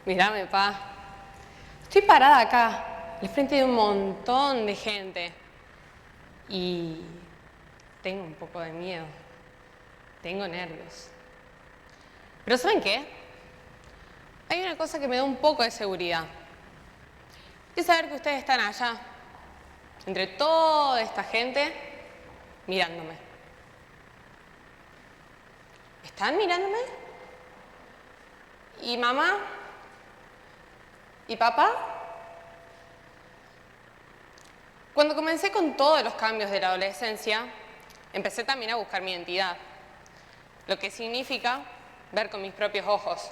Mírame, pa. Estoy parada acá, al frente de un montón de gente. Y tengo un poco de miedo. Tengo nervios. Pero ¿saben qué? Hay una cosa que me da un poco de seguridad. Es saber que ustedes están allá, entre toda esta gente, mirándome. ¿Están mirándome? ¿Y mamá? ¿Y papá? Cuando comencé con todos los cambios de la adolescencia, empecé también a buscar mi identidad, lo que significa ver con mis propios ojos.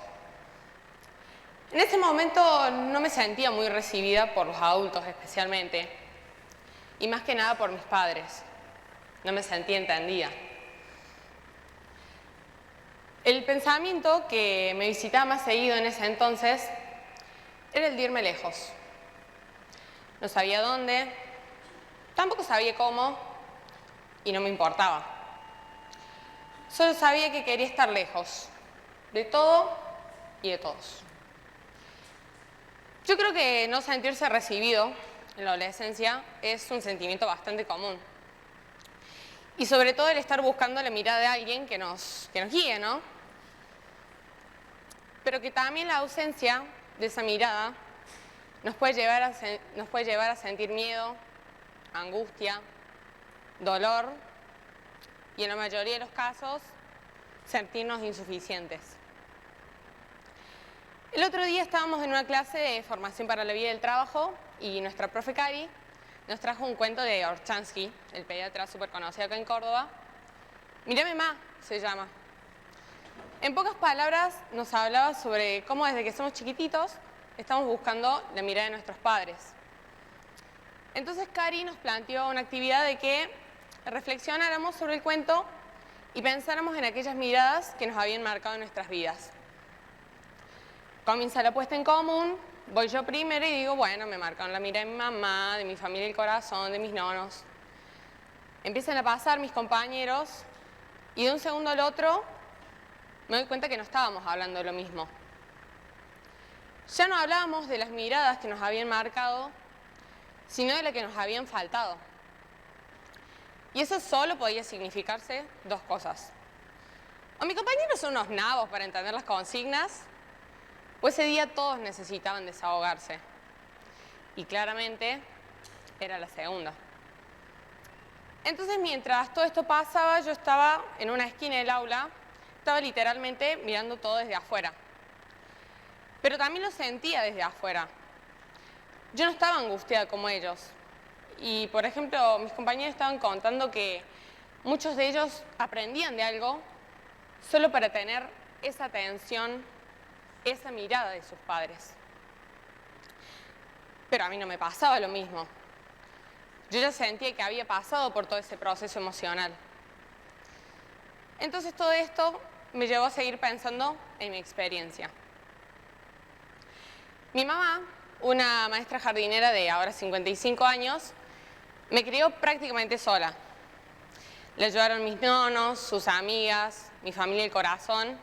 En ese momento no me sentía muy recibida por los adultos especialmente, y más que nada por mis padres. No me sentía entendida. El pensamiento que me visitaba más seguido en ese entonces era el de irme lejos. No sabía dónde, tampoco sabía cómo, y no me importaba. Solo sabía que quería estar lejos, de todo y de todos. Yo creo que no sentirse recibido en la adolescencia es un sentimiento bastante común. Y sobre todo el estar buscando la mirada de alguien que nos guíe, ¿no? Pero que también la ausencia de esa mirada nos puede llevar a sentir miedo, angustia, dolor y en la mayoría de los casos sentirnos insuficientes. El otro día estábamos en una clase de formación para la vida y el trabajo y nuestra profe Cari nos trajo un cuento de Orchansky, el pediatra súper conocido acá en Córdoba. Mírame ma, se llama. En pocas palabras nos hablaba sobre cómo desde que somos chiquititos estamos buscando la mirada de nuestros padres. Entonces Cari nos planteó una actividad de que reflexionáramos sobre el cuento y pensáramos en aquellas miradas que nos habían marcado en nuestras vidas. Comienza la puesta en común, voy yo primero y digo, bueno, me marcaron la mirada de mi mamá, de mi familia del corazón, de mis nonos. Empiezan a pasar mis compañeros y de un segundo al otro me doy cuenta que no estábamos hablando de lo mismo. Ya no hablábamos de las miradas que nos habían marcado, sino de las que nos habían faltado. Y eso solo podía significarse dos cosas. O mis compañeros son unos nabos para entender las consignas, o ese día todos necesitaban desahogarse. Y claramente era la segunda. Entonces, mientras todo esto pasaba, yo estaba en una esquina del aula, estaba literalmente mirando todo desde afuera. Pero también lo sentía desde afuera. Yo no estaba angustiada como ellos. Y, por ejemplo, mis compañeros estaban contando que muchos de ellos aprendían de algo solo para tener esa atención, esa mirada de sus padres. Pero a mí no me pasaba lo mismo. Yo ya sentía que había pasado por todo ese proceso emocional. Entonces todo esto me llevó a seguir pensando en mi experiencia. Mi mamá, una maestra jardinera de ahora 55 años, me crió prácticamente sola. Le ayudaron mis nonos, sus amigas, mi familia del corazón,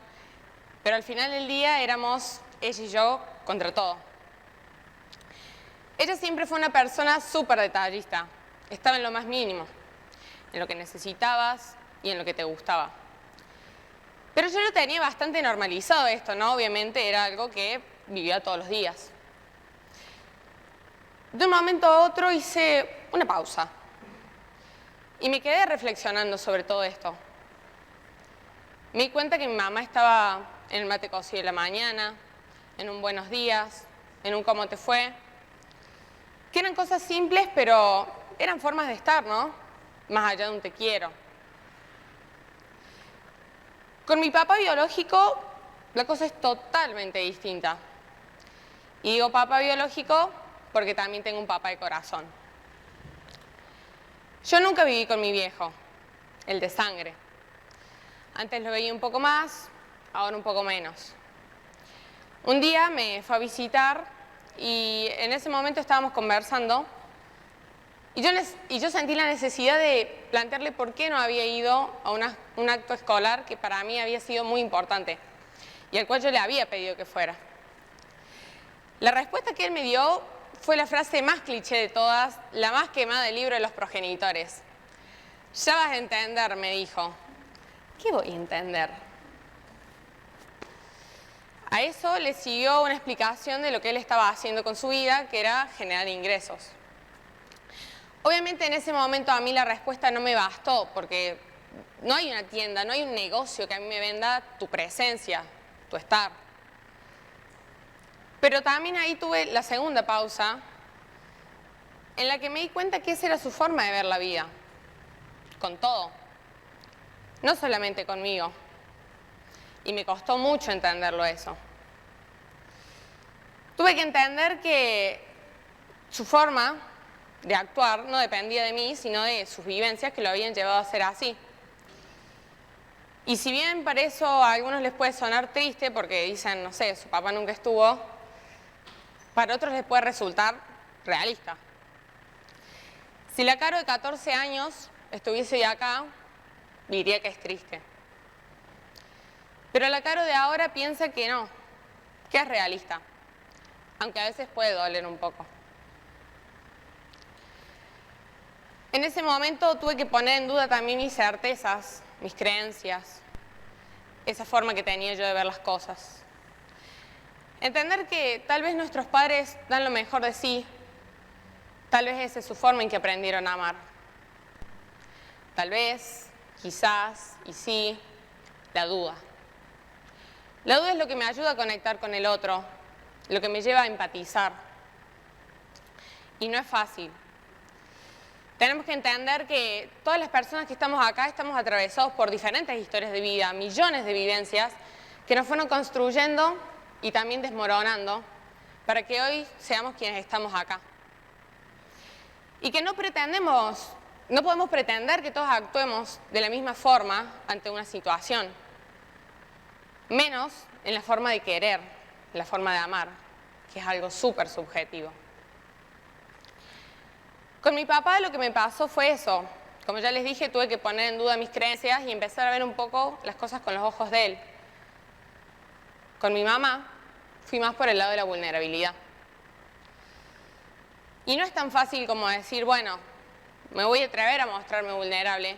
pero al final del día éramos ella y yo contra todo. Ella siempre fue una persona súper detallista, estaba en lo más mínimo, en lo que necesitabas y en lo que te gustaba. Pero yo lo tenía bastante normalizado esto, ¿no? Obviamente era algo que vivía todos los días. De un momento a otro hice una pausa y me quedé reflexionando sobre todo esto. Me di cuenta que mi mamá estaba en el mate cocido de la mañana, en un buenos días, en un cómo te fue, que eran cosas simples, pero eran formas de estar, ¿no? Más allá de un te quiero. Con mi papá biológico, la cosa es totalmente distinta. Y digo papá biológico porque también tengo un papá de corazón. Yo nunca viví con mi viejo, el de sangre. Antes lo veía un poco más, ahora un poco menos. Un día me fue a visitar y en ese momento estábamos conversando y yo sentí la necesidad de plantearle por qué no había ido a un acto escolar que para mí había sido muy importante y al cual yo le había pedido que fuera. La respuesta que él me dio fue la frase más cliché de todas, la más quemada del libro de los progenitores. Ya vas a entender, me dijo. ¿Qué voy a entender? A eso le siguió una explicación de lo que él estaba haciendo con su vida, que era generar ingresos. Obviamente en ese momento a mí la respuesta no me bastó, porque no hay una tienda, no hay un negocio que a mí me venda tu presencia, tu estar. Pero también ahí tuve la segunda pausa, en la que me di cuenta que esa era su forma de ver la vida, con todo, no solamente conmigo. Y me costó mucho entenderlo eso. Tuve que entender que su forma de actuar no dependía de mí, sino de sus vivencias que lo habían llevado a ser así. Y si bien para eso a algunos les puede sonar triste, porque dicen, no sé, su papá nunca estuvo, para otros les puede resultar realista. Si la Caro de 14 años estuviese hoy acá, diría que es triste. Pero la Caro de ahora piensa que no, que es realista, aunque a veces puede doler un poco. En ese momento tuve que poner en duda también mis certezas, mis creencias, esa forma que tenía yo de ver las cosas. Entender que tal vez nuestros padres dan lo mejor de sí, tal vez esa es su forma en que aprendieron a amar. Tal vez, quizás y sí, la duda. La duda es lo que me ayuda a conectar con el otro, lo que me lleva a empatizar. Y no es fácil. Tenemos que entender que todas las personas que estamos acá estamos atravesados por diferentes historias de vida, millones de vivencias que nos fueron construyendo y también desmoronando para que hoy seamos quienes estamos acá. Y que no podemos pretender que todos actuemos de la misma forma ante una situación, menos en la forma de querer, en la forma de amar, que es algo súper subjetivo. Con mi papá lo que me pasó fue eso. Como ya les dije, tuve que poner en duda mis creencias y empezar a ver un poco las cosas con los ojos de él. Con mi mamá fui más por el lado de la vulnerabilidad. Y no es tan fácil como decir, bueno, me voy a atrever a mostrarme vulnerable,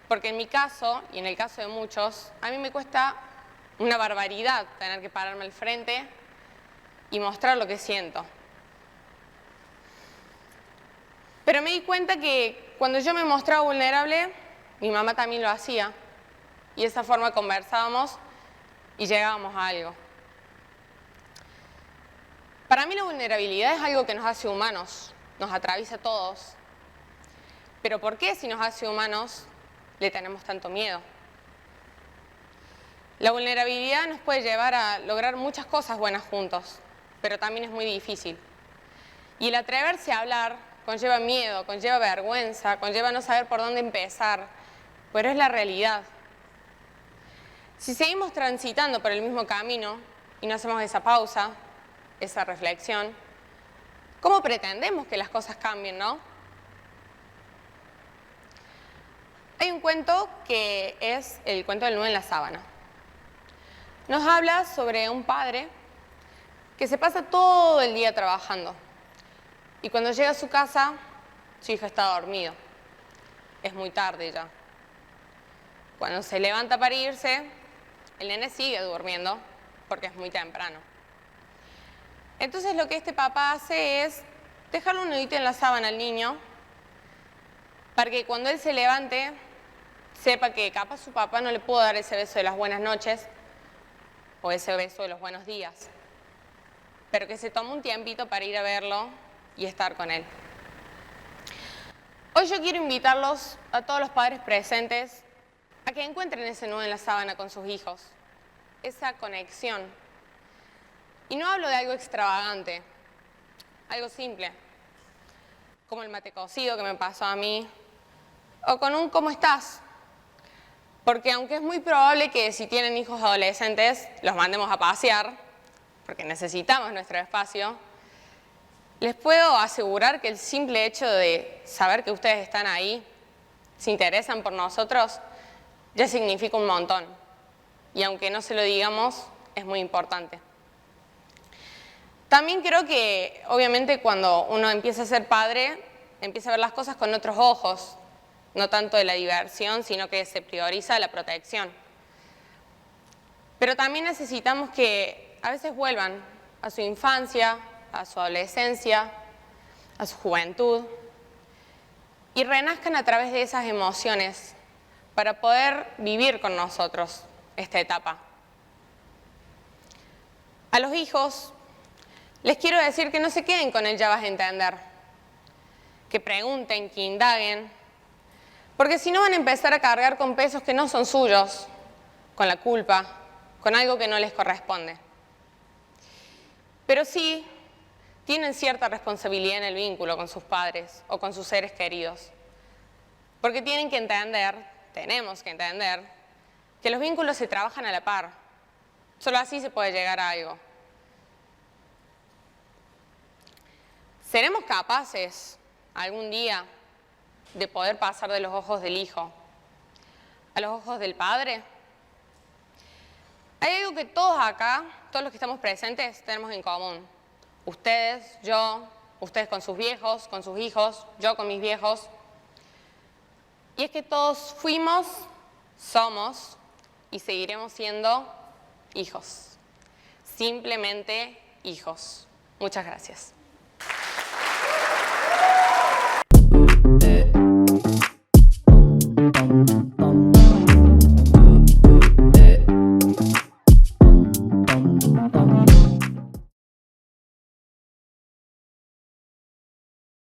porque en mi caso, y en el caso de muchos, a mí me cuesta una barbaridad tener que pararme al frente y mostrar lo que siento. Pero me di cuenta que cuando yo me mostraba vulnerable, mi mamá también lo hacía. Y de esa forma conversábamos y llegábamos a algo. Para mí la vulnerabilidad es algo que nos hace humanos, nos atraviesa a todos. Pero ¿por qué si nos hace humanos le tenemos tanto miedo? La vulnerabilidad nos puede llevar a lograr muchas cosas buenas juntos, pero también es muy difícil. Y el atreverse a hablar conlleva miedo, conlleva vergüenza, conlleva no saber por dónde empezar, pero es la realidad. Si seguimos transitando por el mismo camino y no hacemos esa pausa, esa reflexión, ¿cómo pretendemos que las cosas cambien, no? Hay un cuento que es el cuento del nudo en la sábana. Nos habla sobre un padre que se pasa todo el día trabajando. Y cuando llega a su casa, su hija está dormido. Es muy tarde ya. Cuando se levanta para irse, el nene sigue durmiendo porque es muy temprano. Entonces lo que este papá hace es dejarle un nudito en la sábana al niño para que cuando él se levante sepa que capaz su papá no le pudo dar ese beso de las buenas noches o ese beso de los buenos días, pero que se tome un tiempito para ir a verlo y estar con él. Hoy yo quiero invitarlos a todos los padres presentes a que encuentren ese nudo en la sábana con sus hijos, esa conexión. Y no hablo de algo extravagante, algo simple, como el mate cocido que me pasó a mí, o con un ¿cómo estás? Porque aunque es muy probable que si tienen hijos adolescentes los mandemos a pasear, porque necesitamos nuestro espacio, les puedo asegurar que el simple hecho de saber que ustedes están ahí, se interesan por nosotros, ya significa un montón. Y aunque no se lo digamos, es muy importante. También creo que, obviamente, cuando uno empieza a ser padre, empieza a ver las cosas con otros ojos, no tanto de la diversión, sino que se prioriza la protección. Pero también necesitamos que a veces vuelvan a su infancia, a su adolescencia, a su juventud, y renazcan a través de esas emociones para poder vivir con nosotros esta etapa. A los hijos les quiero decir que no se queden con el ya vas a entender, que pregunten, que indaguen, porque si no van a empezar a cargar con pesos que no son suyos, con la culpa, con algo que no les corresponde. Pero sí tienen cierta responsabilidad en el vínculo con sus padres o con sus seres queridos, porque tienen que entender, tenemos que entender, que los vínculos se trabajan a la par. Solo así se puede llegar a algo. ¿Seremos capaces algún día de poder pasar de los ojos del hijo a los ojos del padre? Hay algo que todos acá, todos los que estamos presentes, tenemos en común. Ustedes, yo, ustedes con sus viejos, con sus hijos, yo con mis viejos. Y es que todos fuimos, somos y seguiremos siendo hijos. Simplemente hijos. Muchas gracias.